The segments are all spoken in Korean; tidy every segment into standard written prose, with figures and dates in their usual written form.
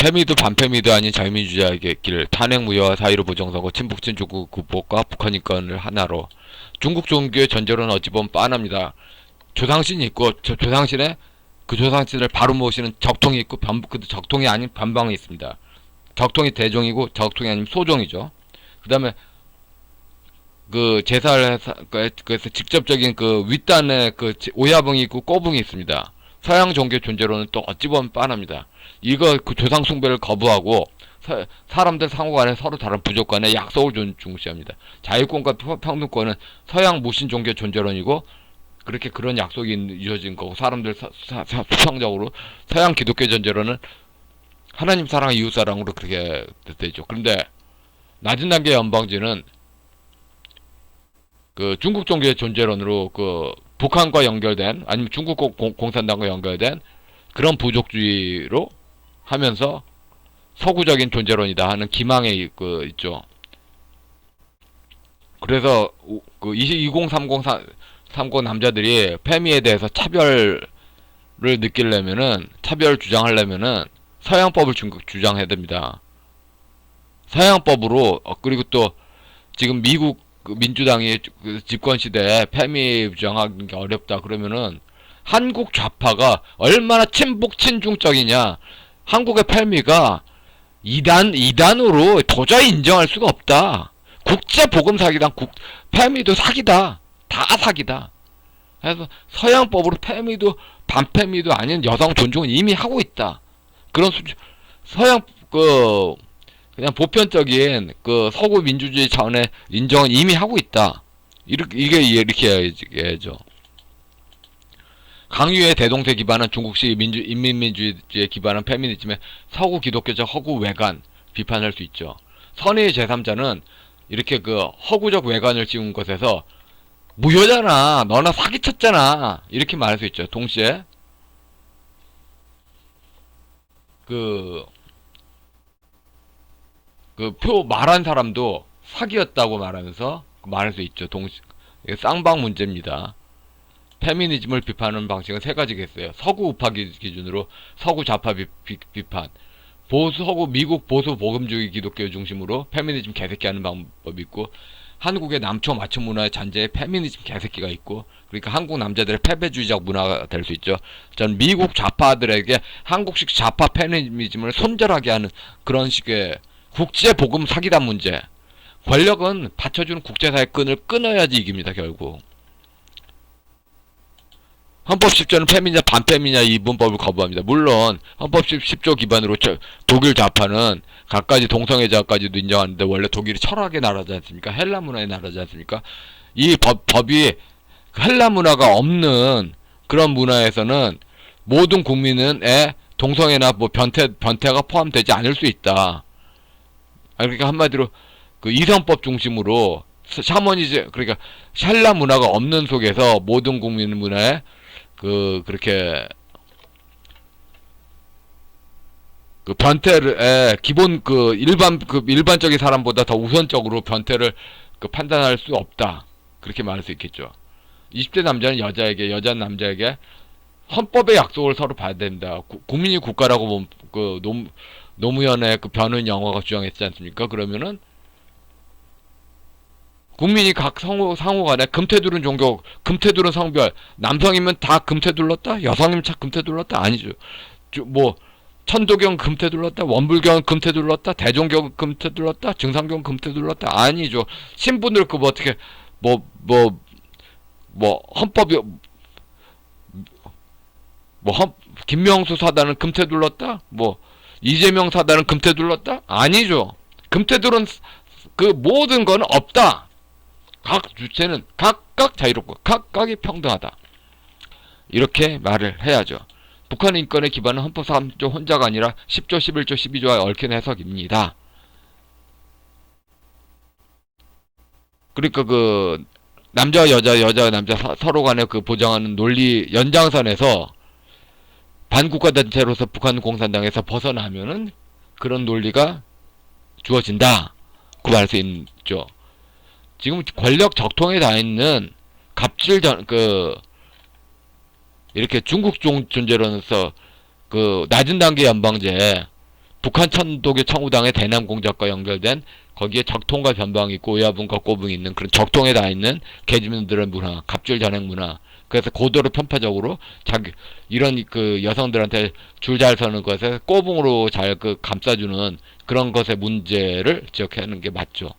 패미도 반패미도 아닌 자유민주주의의 길, 탄핵 무효화 사이로 부정선거, 친북 친중국 국보과 북한 인권을 하나로. 중국 종교의 전제로는 어찌 보면 빤합니다. 조상신이 있고 조상신에 그 조상신을 바로 모시는 적통이 있고 그 적통이 아닌 변방이 있습니다. 적통이 대종이고 적통이 아닌 소종이죠. 그 다음에 그 제사를 해서 그래서 직접적인 그 윗단에 그 오야붕이 있고 꼬붕이 있습니다. 서양 종교 존재로는 또 어찌 보면 빤합니다. 이거 그 조상 숭배를 거부하고 사람들 상호간에 서로 다른 부족 간의 약속을 중시합니다. 자유권과 평등권은 서양 무신 종교 존재론이고 그렇게 그런 약속이 이루어진 거고 사람들 수상적으로 서양 기독교 존재론은 하나님 사랑 이웃 사랑으로 그렇게 되죠. 그런데 낮은 단계 연방제는 그 중국 종교의 존재론으로 그 북한과 연결된 아니면 중국 공산당과 연결된 그런 부족주의로 하면서 서구적인 존재론이다 하는 기망에 그 있죠. 그래서 그 2030 남자들이 페미에 대해서 차별을 느끼려면은 차별 주장하려면은 서양법을 주장해야 됩니다. 서양법으로 그리고 또 지금 미국 민주당이 집권 시대에 페미 주장하는 게 어렵다 그러면은 한국 좌파가 얼마나 친북 친중적이냐. 한국의 페미가 이단으로 도저히 인정할 수가 없다. 국제 복음 사기다. 페미도 사기다. 다 사기다. 그래서 서양법으로 페미도 반페미도 아닌 여성 존중은 이미 하고 있다. 그런 서양 그냥 보편적인 그 서구 민주주의 차원의 인정은 이미 하고 있다. 이렇게 해야죠. 강유의 대동세 기반한 중국식 인민민주주의에 기반한 페미니즘의 서구 기독교적 허구 외관 비판할 수 있죠. 선의의 제3자는 이렇게 그 허구적 외관을 씌운 것에서 무효잖아. 너나 사기쳤잖아. 이렇게 말할 수 있죠. 동시에 그 말한 사람도 사기였다고 말하면서 말할 수 있죠. 쌍방 문제입니다. 페미니즘을 비판하는 방식은 세 가지가 있어요. 서구 우파 기준으로 서구 좌파 비판, 서구 미국 보수 복음주의 기독교 중심으로 페미니즘 개새끼하는 방법이 있고, 한국의 남초 마초 문화의 잔재에 페미니즘 개새끼가 있고, 그러니까 한국 남자들의 패배주의적 문화가 될 수 있죠. 전 미국 좌파들에게 한국식 좌파 페미니즘을 손절하게 하는 그런 식의 국제 복음 사기단 문제. 권력은 받쳐주는 국제사회 끈을 끊어야지 이깁니다. 결국 헌법 10조는 페미냐 반페미냐 이 문법을 거부합니다. 물론 헌법 10조 기반으로 독일 좌파는 갖가지 동성애자까지도 인정하는데 원래 독일이 철학의 나라지 않습니까? 헬라 문화의 나라지 않습니까? 이 법이 헬라 문화가 없는 그런 문화에서는 모든 국민의 동성애나 뭐 변태가 포함되지 않을 수 있다. 그러니까 한마디로 그 이성법 중심으로 샤머니즘, 그러니까 샬라 문화가 없는 속에서 모든 국민 문화에 그렇게 그 변태를 기본 일반적인 사람보다 더 우선적으로 변태를 판단할 수 없다. 그렇게 말할 수 있겠죠. 20대 남자는 여자는 남자에게 헌법의 약속을 서로 봐야 된다. 국민이 국가라고 노무현의 변호인 영화가 주장했지 않습니까? 그러면은 국민이 각 상호간에 금태두른 종교, 금태두른 성별, 남성이면 다 금태둘렀다? 여성이면 다 금태둘렀다? 아니죠. 천도경 금태둘렀다? 원불경 금태둘렀다? 대종경 금태둘렀다? 증상경 금태둘렀다? 아니죠. 신분들 어떻게 헌법이 김명수 사단은 금태둘렀다? 이재명 사단은 금태둘렀다? 아니죠. 금태둘은 모든 거는 없다. 각 주체는 각각 자유롭고 각각이 평등하다. 이렇게 말을 해야죠. 북한 인권의 기반은 헌법 3조 혼자가 아니라 10조, 11조, 12조와 얽힌 해석입니다. 그러니까 남자와 여자와 남자 서로 간에 보장하는 논리 연장선에서 반국가단체로서 북한 공산당에서 벗어나면은 그런 논리가 주어진다. 그 말 수 있죠. 지금 권력 적통에 다 있는 이렇게 중국 존재로서 낮은 단계 연방제 북한 천도교 청우당의 대남 공작과 연결된 거기에 적통과 변방이 있고 오야분과 꼬붕이 있는 그런 적통에 다 있는 계집민들의 문화, 갑질 전행 문화. 그래서 고도로 편파적으로 자기 이런 그 여성들한테 줄 잘 서는 것에 꼬붕으로 잘 그 감싸주는 그런 것의 문제를 지적하는 게 맞죠.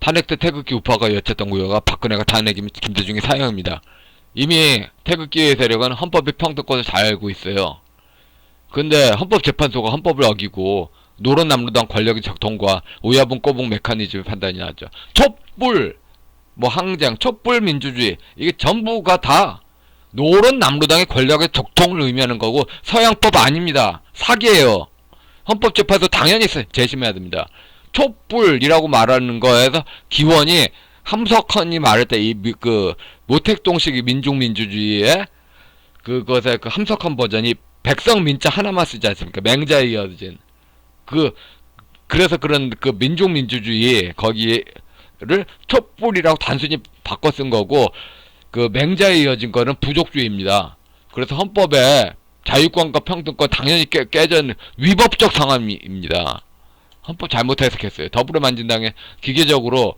탄핵 때 태극기 우파가 여쳤던 구호가 박근혜가 탄핵이면 김대중이 사형입니다. 이미 태극기의 세력은 헌법의 평등권을 잘 알고 있어요. 근데 헌법재판소가 헌법을 어기고 노론남루당 권력의 적통과 오야분 꼬붕 메커니즘의 판단이 나죠. 촛불, 뭐 항쟁, 촛불 민주주의 이게 전부가 다 노론남루당의 권력의 적통을 의미하는 거고 서양법 아닙니다. 사기예요. 헌법재판소 당연히 재심해야 됩니다. 촛불이라고 말하는 거에서 기원이 함석헌이 말할 때 이 그 모택동식 민중민주주의의 그것의 그 함석헌 버전이 백성 민자 하나만 쓰지 않습니까? 맹자에 이어진 그래서 그런 그 민중민주주의 거기를 촛불이라고 단순히 바꿔 쓴 거고 그 맹자에 이어진 거는 부족주의입니다. 그래서 헌법에 자유권과 평등권 당연히 깨진 위법적 상황입니다. 헌법 잘못 해석했어요. 더불어민주당에 기계적으로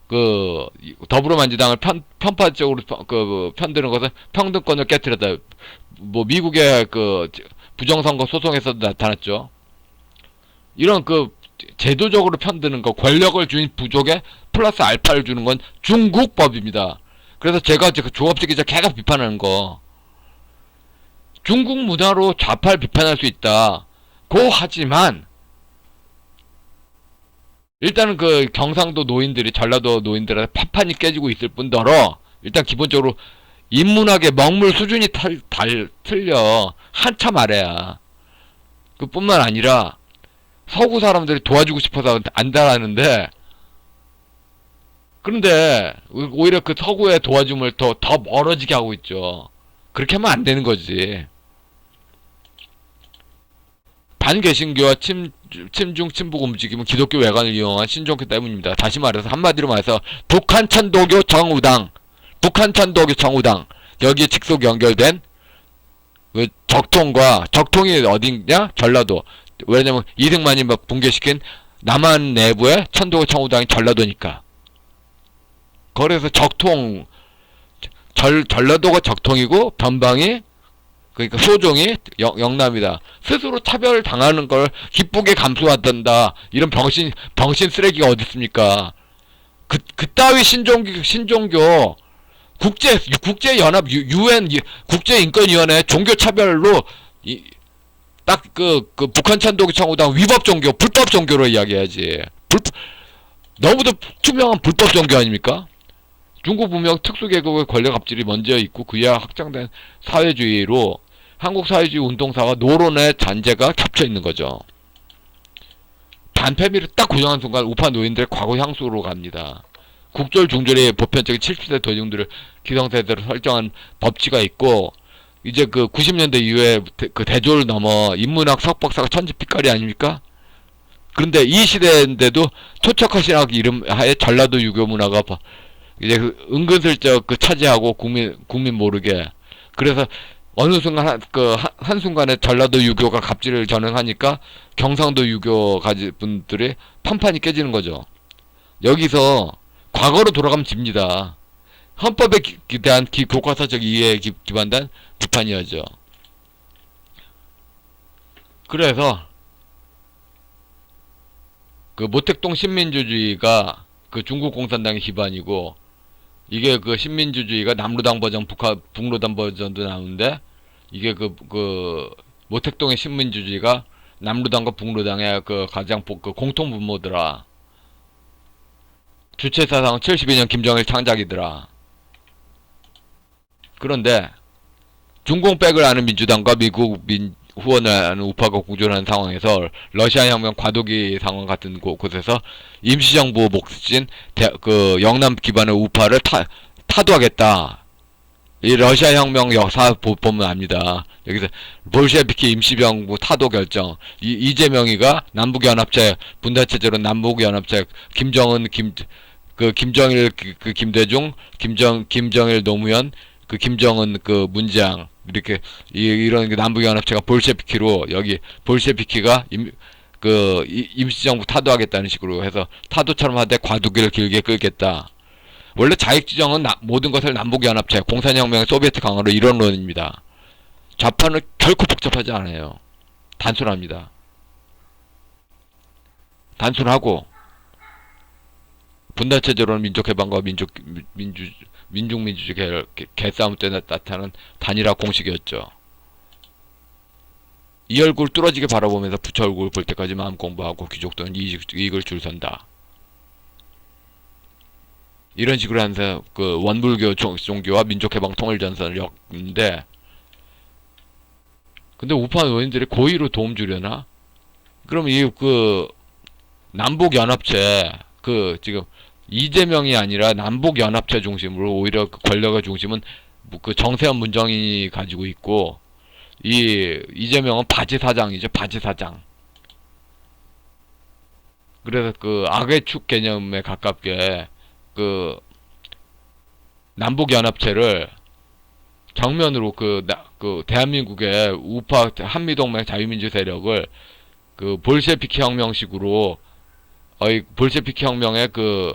그 더불어민주당을 편파적으로 편드는 것은 평등권을 깨뜨렸다. 뭐 미국의 그 부정선거 소송에서도 나타났죠. 이런 그 제도적으로 편드는 거, 권력을 주인 부족에 플러스 알파를 주는 건 중국법입니다. 그래서 제가 그 조합식 기자 계속 비판하는 거, 중국 문화로 좌파를 비판할 수 있다. 고 하지만 일단은 그 경상도 노인들이 전라도 노인들한테 판판이 깨지고 있을 뿐더러 일단 기본적으로 인문학의 먹물 수준이 틀려. 한참 아래야. 그뿐만 아니라 서구 사람들이 도와주고 싶어서 안달하는데, 그런데 오히려 그 서구의 도와줌을 더 멀어지게 하고 있죠. 그렇게 하면 안 되는 거지. 반개신교와 친중 친북 움직임은 기독교 외관을 이용한 신종교 때문입니다. 다시 말해서 한마디로 말해서 북한 천도교 정우당, 북한 천도교 정우당 여기에 직속 연결된 그 적통이 어딘냐? 전라도. 왜냐면 이승만이 막 붕괴시킨 남한 내부의 천도교 청우당이 전라도니까. 그래서 전라도가 적통이고 변방이 그러니까 소종이 영남이다. 스스로 차별을 당하는 걸 기쁘게 감수하던다. 이런 병신 쓰레기가 어디 있습니까? 그따위 신종교 국제연합 UN 국제인권위원회 종교차별로 딱 북한 천도교 청우당 위법 종교, 불법 종교로 이야기해야지. 너무도 투명한 불법 종교 아닙니까? 중국 문명 특수계급의 권력 압질이 먼저 있고 그에 확장된 사회주의로 한국 사회주의 운동사와 노론의 잔재가 겹쳐 있는 거죠. 반패미를 딱 고정한 순간 우파 노인들의 과거 향수로 갑니다. 국절 중절의 보편적인 70세 도중들을 기성세대로 설정한 법치가 있고, 이제 그 90년대 이후에 그 대조를 넘어 인문학 석박사가 천지빛깔이 아닙니까? 그런데 이 시대인데도 토척허신학 이름 하에 전라도 유교 문화가 이제 은근슬쩍 차지하고 국민 모르게. 그래서 어느 순간 한순간에 전라도 유교가 갑질을 전행하니까 경상도 유교 가진 분들이 판판이 깨지는 거죠. 여기서 과거로 돌아가면 집니다. 헌법에 대한 교과서적 이해에 기반된 비판이었죠. 그래서 그 모택동 신민주주의가 그 중국 공산당의 기반이고, 이게 그 신민주주의가 남루당 버전, 북로당 버전도 나오는데, 이게 그 모택동의 신민주주의가 남루당과 북로당의 그 가장 공통 분모더라. 주체 사상은 72년 김정일 창작이더라. 그런데 중공백을 아는 민주당과 미국 후원을 하는 우파가 공존하는 상황에서 러시아 혁명 과도기 상황 같은 곳에서 임시정부 몫인 그 영남 기반의 우파를 타도하겠다. 이 러시아 혁명 역사 보면 압니다. 여기서 볼셰비키 임시정부 타도 결정. 이재명이가 남북연합체 분단체제로 남북연합체 김정은 김정일 김대중 김정일 노무현 김정은 문재양 이렇게 이런 남북연합체가 볼셰비키로 여기 볼셰비키가 임시정부 타도하겠다는 식으로 해서 타도처럼 하되 과도기를 길게 끌겠다. 원래 자익지정은 모든 것을 남북연합체, 공산혁명의 소비에트 강화로 이론론입니다. 좌파는 결코 복잡하지 않아요. 단순합니다. 단순하고 분단체제로는 민족해방과 민중민주주의 개싸움 때 나타나는 단일화 공식이었죠. 이 얼굴 뚫어지게 바라보면서 부처 얼굴 볼 때까지 마음 공부하고 귀족들은 이익을 줄선다. 이런 식으로 하면서 그 원불교 종교와 민족해방 통일전선을 엮는데, 근데 우파 의원들이 고의로 도움 주려나? 그럼 남북연합체 지금 이재명이 아니라 남북연합체 중심으로 오히려 그 권력의 중심은 그 정세현 문정인이 가지고 있고, 이재명은 바지사장이죠. 바지사장. 그래서 그 악의 축 개념에 가깝게 그 남북연합체를 정면으로 그 대한민국의 우파 한미동맹 자유민주 세력을 그 볼셰비키 혁명식으로 볼셰비키 혁명의 그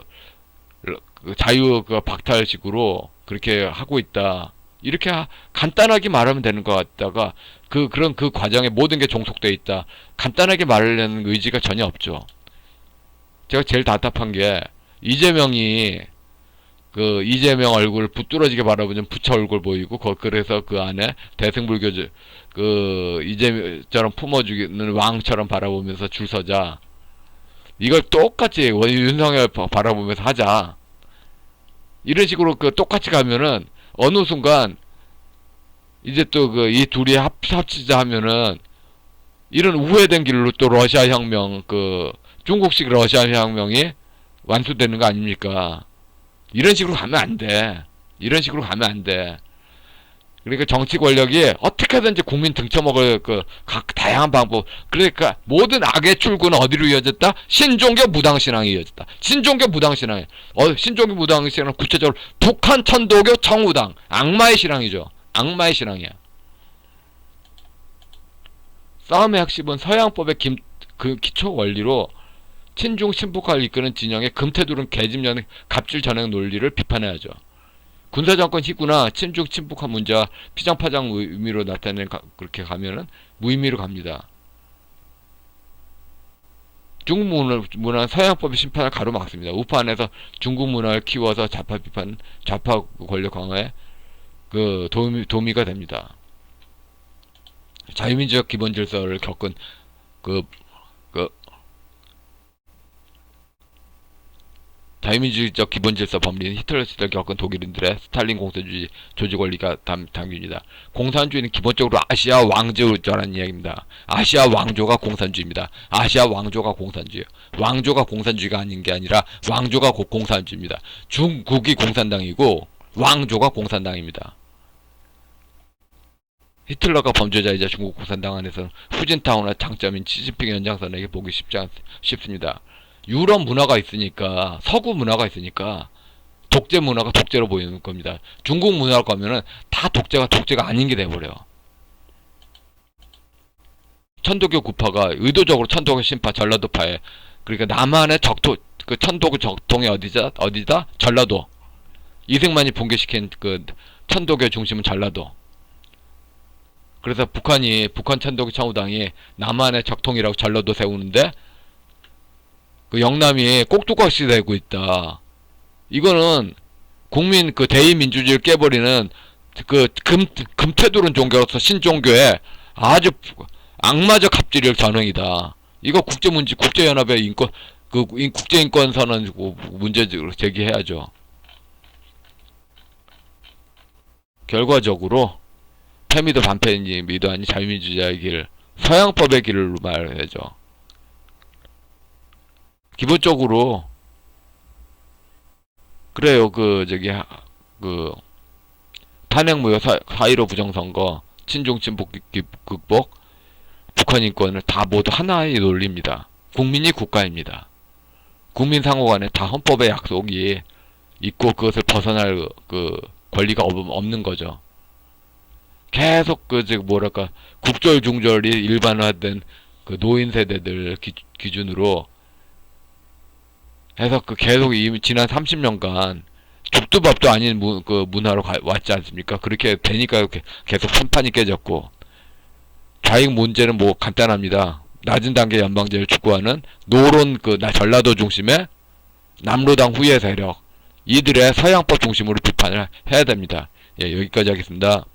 자유 박탈식으로 그렇게 하고 있다. 이렇게 간단하게 말하면 되는 것 같다가 그런 과정에 모든 게 종속돼 있다. 간단하게 말하려는 의지가 전혀 없죠. 제가 제일 답답한 게 이재명 얼굴 붙들어지게 바라보면 부처 얼굴 보이고 그래서 그 안에 대승불교 이재명처럼 품어주는 왕처럼 바라보면서 줄 서자. 이걸 똑같이 윤석열 바라보면서 하자. 이런 식으로 똑같이 가면은 어느 순간 이제 또 이 둘이 합치자 하면은 이런 우회된 길로 또 러시아 혁명 중국식 러시아 혁명이 완수되는 거 아닙니까? 이런 식으로 가면 안 돼. 이런 식으로 가면 안 돼. 그러니까 정치 권력이 어떻게든지 국민 등쳐먹을 각 다양한 방법. 그러니까 모든 악의 출구는 어디로 이어졌다? 신종교 무당신앙이 이어졌다. 신종교 무당신앙이. 신종교 무당신앙은 구체적으로 북한 천도교 청우당. 악마의 신앙이죠. 악마의 신앙이야. 싸움의 핵심은 서양법의 기초 원리로 친중 친북화를 이끄는 진영의 금태두른 계집년 갑질 전행 논리를 비판해야죠. 군사정권 희구나 친중 친북화 문제와 피장파장 의미로 나타내는 그렇게 가면은 무의미로 갑니다. 중국 문화는 서양법의 심판을 가로막습니다. 우파 안에서 중국 문화를 키워서 좌파 권력 강화에 도우미가 됩니다. 자유민주적 기본 질서를 겪은 자유민주적 기본질서 법리는 히틀러 시대를 겪은 독일인들의 스탈린 공산주의 조직 원리가 담깁니다. 공산주의는 기본적으로 아시아 왕조라는 이야기입니다. 아시아 왕조가 공산주의입니다. 아시아 왕조가 공산주의예요. 왕조가 공산주의가 아닌 게 아니라 왕조가 공산주의입니다. 중국이 공산당이고 왕조가 공산당입니다. 히틀러가 범죄자이자 중국 공산당 안에서는 후진타오나 장점인 시진핑 연장선에게 보기 쉽습니다. 유럽 문화가 있으니까, 서구 문화가 있으니까 독재 문화가 독재로 보이는 겁니다. 중국 문화로 가면은 다 독재가 아닌 게 돼버려. 천도교 구파가 의도적으로 천도교 신파 전라도파에, 그러니까 남한의 천도교 적통이 어디다? 전라도. 이승만이 붕괴시킨 천도교 중심은 전라도. 그래서 북한 천도교 청우당이 남한의 적통이라고 전라도 세우는데 영남이 꼭두각시 되고 있다. 이거는 국민 대의민주주의를 깨버리는 금태두른 종교로서 신종교의 아주 악마적 갑질력 전형이다. 이거 국제연합의 국제인권 선언 문제 제기해야죠. 결과적으로 패미도 반패미도 아닌 자유민주주의의 길, 서양법의 길을 말해야죠. 기본적으로 그래요. 탄핵무효 4.15 부정선거, 친중 친북 극복, 북한 인권을 다 모두 하나의 논리입니다. 국민이 국가입니다. 국민 상호간에 다 헌법의 약속이 있고 그것을 벗어날 권리가 없는 거죠. 계속 그 지금 뭐랄까 국절 중절이 일반화된 그 노인 세대들 기준으로 해서 그 계속 이 지난 30년간 죽도 밥도 아닌 그 문화로 왔지 않습니까? 그렇게 되니까 이렇게 계속 판판이 깨졌고, 좌익 문제는 뭐 간단합니다. 낮은 단계 연방제를 추구하는 노론 전라도 중심의 남로당 후예 세력, 이들의 서양법 중심으로 비판을 해야 됩니다. 예, 여기까지 하겠습니다.